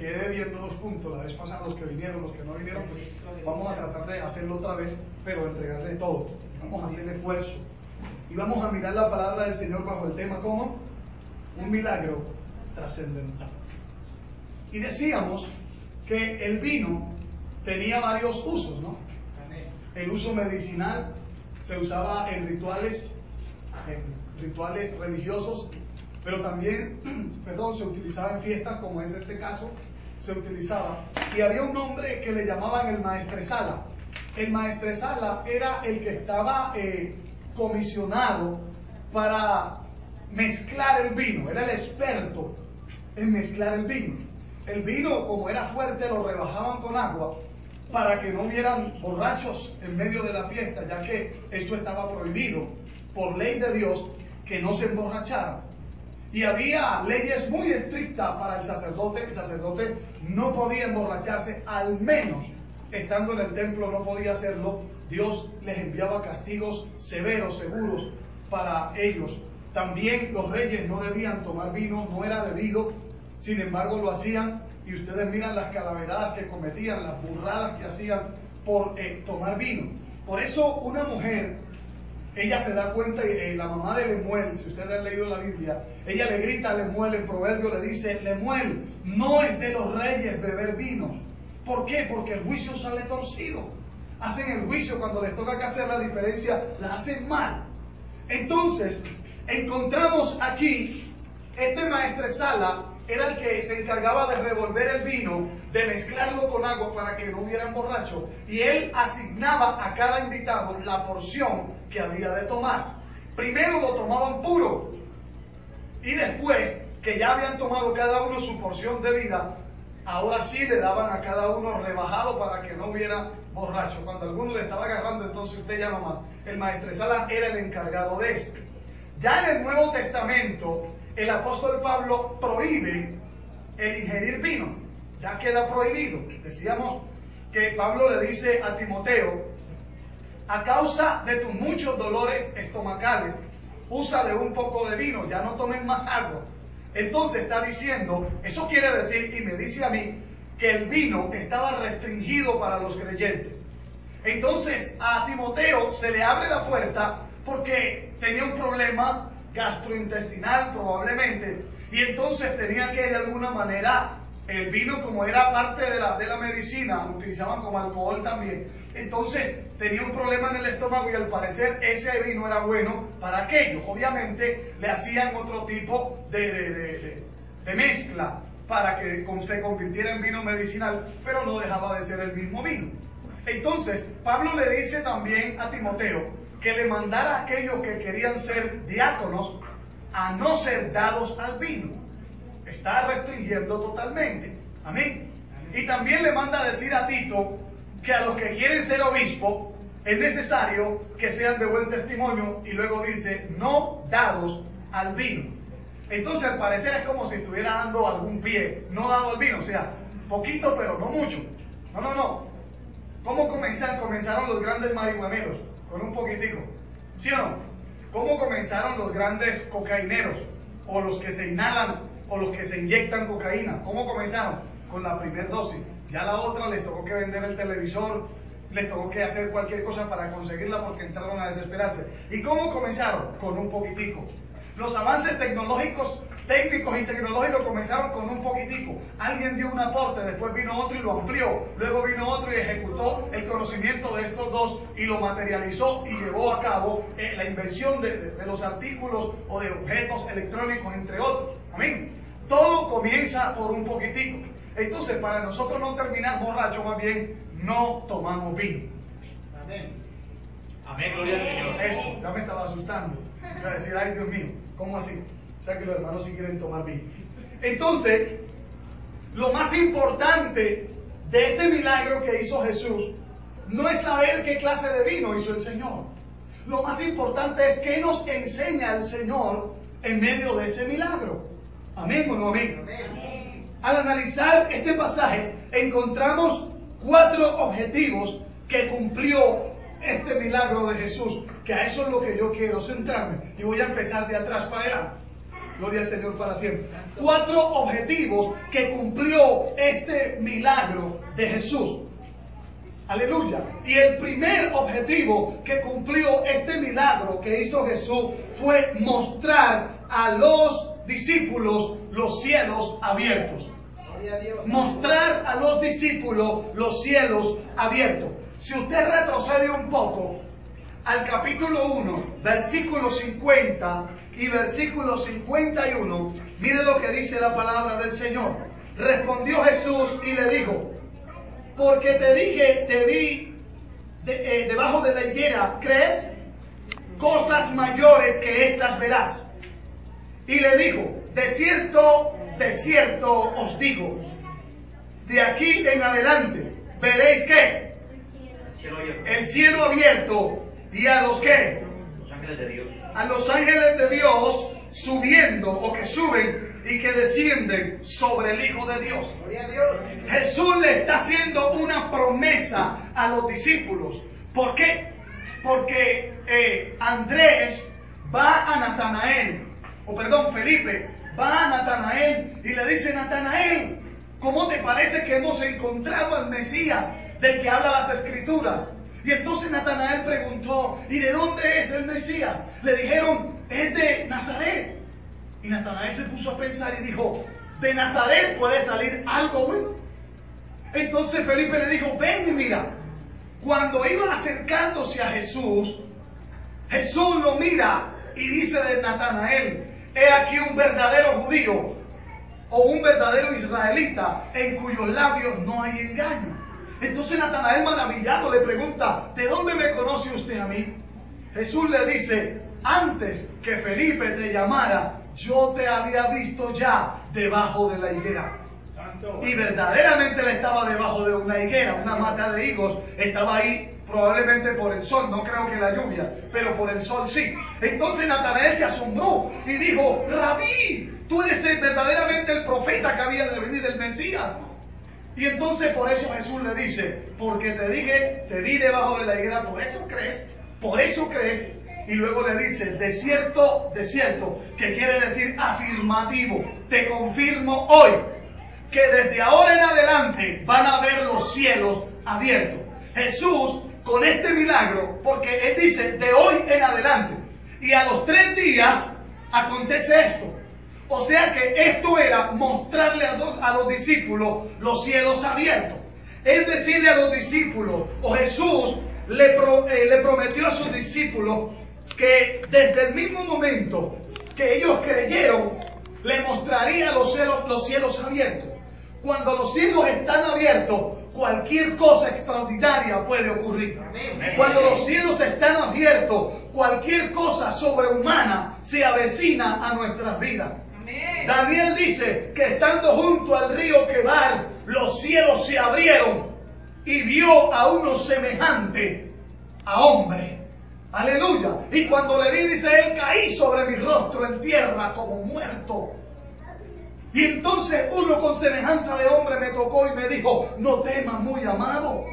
quedé viendo los puntos la vez pasada, los que vinieron, los que no vinieron, pues vamos a tratar de hacerlo otra vez, pero entregarle todo. Vamos a hacer esfuerzo. Y vamos a mirar la palabra del Señor bajo el tema como un milagro trascendental. Y decíamos que el vino tenía varios usos, ¿no? El uso medicinal se usaba en rituales religiosos, pero también, se utilizaba en fiestas, como es este caso, se utilizaba. Y había un hombre que le llamaban el maestresala. El maestresala era el que estaba comisionado para mezclar el vino, era el experto en mezclar el vino. El vino, como era fuerte, lo rebajaban con agua para que no hubieran borrachos en medio de la fiesta, ya que esto estaba prohibido por ley de Dios, que no se emborracharan. Y había leyes muy estrictas para el sacerdote. El sacerdote no podía emborracharse, al menos estando en el templo no podía hacerlo. Dios les enviaba castigos severos, seguros para ellos. También los reyes no debían tomar vino, no era debido, sin embargo lo hacían. Y ustedes miran las calaveradas que cometían, las burradas que hacían por tomar vino. Por eso una mujer, ella se da cuenta, la mamá de Lemuel, si ustedes han leído la Biblia, ella le grita a Lemuel, en Proverbio le dice: Lemuel, no es de los reyes beber vinos. ¿Por qué? Porque el juicio sale torcido. Hacen el juicio, cuando les toca que hacer la diferencia, la hacen mal. Entonces, encontramos aquí, este maestresala era el que se encargaba de revolver el vino, de mezclarlo con agua para que no hubieran borrachos, y él asignaba a cada invitado la porción que había de tomarse. Primero lo tomaban puro, y después que ya habían tomado cada uno su porción de vida, ahora sí le daban a cada uno rebajado para que no hubiera borracho. Cuando alguno le estaba agarrando, entonces usted ya nomás. El maestresala era el encargado de esto. Ya en el Nuevo Testamento, el apóstol Pablo prohíbe el ingerir vino. Ya queda prohibido. Decíamos que Pablo le dice a Timoteo: a causa de tus muchos dolores estomacales, úsale un poco de vino, ya no tomen más agua. Entonces está diciendo, eso quiere decir, y me dice a mí, que el vino estaba restringido para los creyentes. Entonces a Timoteo se le abre la puerta porque tenía un problema gastrointestinal probablemente, y entonces tenía que de alguna manera, el vino, como era parte de la medicina, lo utilizaban como alcohol también, entonces tenía un problema en el estómago, y al parecer ese vino era bueno para aquello. Obviamente le hacían otro tipo de mezcla para que se convirtiera en vino medicinal, pero no dejaba de ser el mismo vino. Entonces Pablo le dice también a Timoteo que le mandara a aquellos que querían ser diáconos a no ser dados al vino. Está restringiendo totalmente. Amén. Y también le manda a decir a Tito que a los que quieren ser obispo es necesario que sean de buen testimonio, y luego dice no dados al vino. Entonces al parecer es como si estuviera dando algún pie, no dado al vino, o sea, poquito pero no mucho. No. ¿Cómo comenzaron los grandes marihuaneros? Con un poquitico, ¿sí o no? ¿Cómo comenzaron los grandes cocaineros? O los que se inhalan, o los que se inyectan cocaína. ¿Cómo comenzaron? Con la primera dosis. Ya la otra les tocó que vender el televisor, les tocó que hacer cualquier cosa para conseguirla porque entraron a desesperarse. ¿Y cómo comenzaron? Con un poquitico. Los avances técnicos y tecnológicos comenzaron con un poquitico. Alguien dio un aporte, después vino otro y lo amplió, luego vino otro y ejecutó el conocimiento de estos dos y lo materializó y llevó a cabo la invención de los artículos o de objetos electrónicos, entre otros. Amén. Todo comienza por un poquitico. Entonces, para nosotros no terminar borrachos, más bien no tomamos vino. Amén. Amén, gloria al Señor. Eso, ya me estaba asustando. Iba a decir, ay Dios mío, ¿cómo así? O sea que los hermanos sí quieren tomar vino. Entonces, lo más importante de este milagro que hizo Jesús no es saber qué clase de vino hizo el Señor. Lo más importante es qué nos enseña el Señor en medio de ese milagro. ¿Amén o no amén? Amén. Al analizar este pasaje, encontramos 4 objetivos que cumplió este milagro de Jesús, que a eso es lo que yo quiero centrarme, y voy a empezar de atrás para adelante. Gloria al Señor para siempre. 4 objetivos que cumplió este milagro de Jesús. Aleluya. Y el primer objetivo que cumplió este milagro que hizo Jesús fue mostrar a los discípulos los cielos abiertos. Mostrar a los discípulos los cielos abiertos. Si usted retrocede un poco al capítulo 1, versículo 50 y versículo 51, mire lo que dice la palabra del Señor. Respondió Jesús y le dijo: porque te dije, te vi debajo de la higuera, ¿crees? Cosas mayores que estas verás. Y le dijo: de cierto os digo, de aquí en adelante veréis ¿qué? El cielo abierto y a los ¿qué? Los ángeles de Dios. A los ángeles de Dios subiendo o que suben y que descienden sobre el Hijo de Dios. Jesús le está haciendo una promesa a los discípulos. ¿Por qué? Porque Andrés va a Natanael, Felipe va a Natanael y le dice: Natanael, ¿cómo te parece que hemos encontrado al Mesías del que habla las Escrituras? Y entonces Natanael preguntó: ¿y de dónde es el Mesías? Le dijeron: es de Nazaret. Y Natanael se puso a pensar y dijo: ¿de Nazaret puede salir algo bueno? Entonces Felipe le dijo: ven y mira. Cuando iba acercándose a Jesús, Jesús lo mira y dice de Natanael: he aquí un verdadero judío o un verdadero israelita en cuyos labios no hay engaño. Entonces Natanael, maravillado, le pregunta: ¿de dónde me conoce usted a mí? Jesús le dice: antes que Felipe te llamara, yo te había visto ya debajo de la higuera. Y verdaderamente él estaba debajo de una higuera, una mata de higos, estaba ahí probablemente por el sol, no creo que la lluvia, pero por el sol sí. Entonces Natanael se asombró y dijo: Rabí, tú eres verdaderamente el profeta que había de venir, el Mesías. Y entonces por eso Jesús le dice: porque te dije, te vi debajo de la higuera, por eso crees. Y luego le dice: de cierto, que quiere decir afirmativo, te confirmo hoy que desde ahora en adelante van a ver los cielos abiertos. Jesús, con este milagro, porque él dice de hoy en adelante, y a los 3 días acontece esto. O sea que esto era mostrarle a los discípulos los cielos abiertos. Es decirle a los discípulos, o Jesús le prometió a sus discípulos que desde el mismo momento que ellos creyeron, le mostraría los cielos abiertos. Cuando los cielos están abiertos, cualquier cosa extraordinaria puede ocurrir. Cuando los cielos están abiertos, cualquier cosa sobrehumana se avecina a nuestras vidas. Daniel dice que estando junto al río Quebar, los cielos se abrieron y vio a uno semejante a hombre. Aleluya. Y cuando le vi, dice él, caí sobre mi rostro en tierra como muerto. Y entonces uno con semejanza de hombre me tocó y me dijo: no temas, muy amado,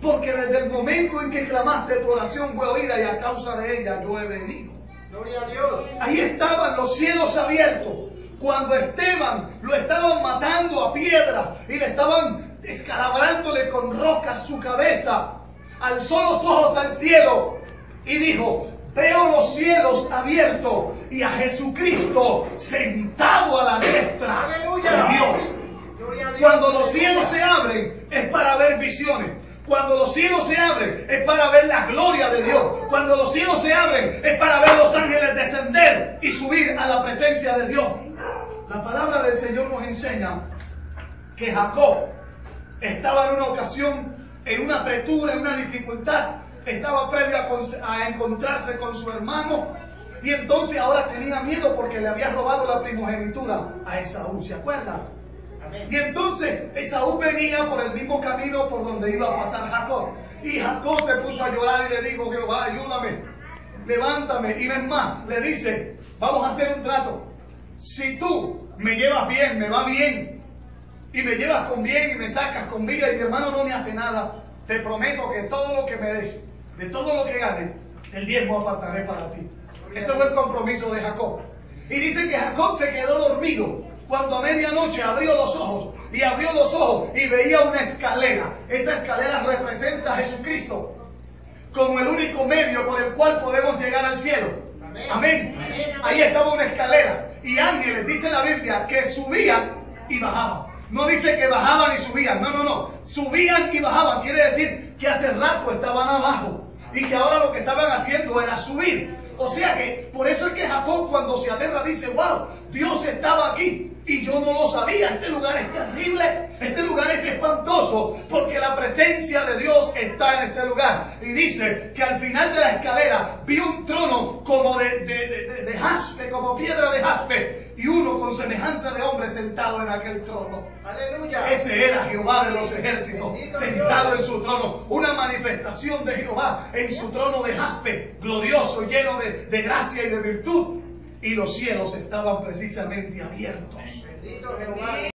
porque desde el momento en que clamaste tu oración fue oída y a causa de ella yo he venido. Gloria a Dios. Ahí estaban los cielos abiertos. Cuando Esteban lo estaban matando a piedra y le estaban descalabrándole con rocas su cabeza, alzó los ojos al cielo y dijo: veo los cielos abiertos y a Jesucristo sentado a la diestra de Dios. Cuando los cielos se abren es para ver visiones. Cuando los cielos se abren es para ver la gloria de Dios. Cuando los cielos se abren es para ver los ángeles descender y subir a la presencia de Dios. La palabra del Señor nos enseña que Jacob estaba en una ocasión, en una apretura, en una dificultad. Estaba previo a encontrarse con su hermano y entonces ahora tenía miedo porque le había robado la primogenitura a Esaú, ¿se acuerdan? Amén. Y entonces Esaú venía por el mismo camino por donde iba a pasar Jacob, y Jacob se puso a llorar y le dijo: Jehová, ayúdame, levántame. Y ven más, le dice: vamos a hacer un trato. Si tú me llevas bien, me va bien, y me llevas con bien y me sacas con vida y mi hermano no me hace nada, te prometo que todo lo que me des, de todo lo que gane, el diezmo apartaré para ti. Ese fue el compromiso de Jacob. Y dice que Jacob se quedó dormido cuando a medianoche abrió los ojos y veía una escalera. Esa escalera representa a Jesucristo como el único medio por el cual podemos llegar al cielo. Amén. Ahí estaba una escalera y ángeles, dice la Biblia, que subían y bajaban. No dice que bajaban y subían, no. Subían y bajaban, quiere decir que hace rato estaban abajo y que ahora lo que estaban haciendo era subir. O sea que, por eso es que Jacob cuando se aterra dice, wow, Dios estaba aquí y yo no lo sabía. Este lugar es terrible, este lugar es espantoso, porque la presencia de Dios está en este lugar. Y dice que al final de la escalera vio un trono como de jaspe, como piedra de jaspe, y uno con semejanza de hombre sentado en aquel trono. Aleluya. Ese era Jehová de los ejércitos, sentado en su trono, una manifestación de Jehová en su trono de jaspe, glorioso, lleno de gracia y de virtud. Y los cielos estaban precisamente abiertos. Bendito Jehová.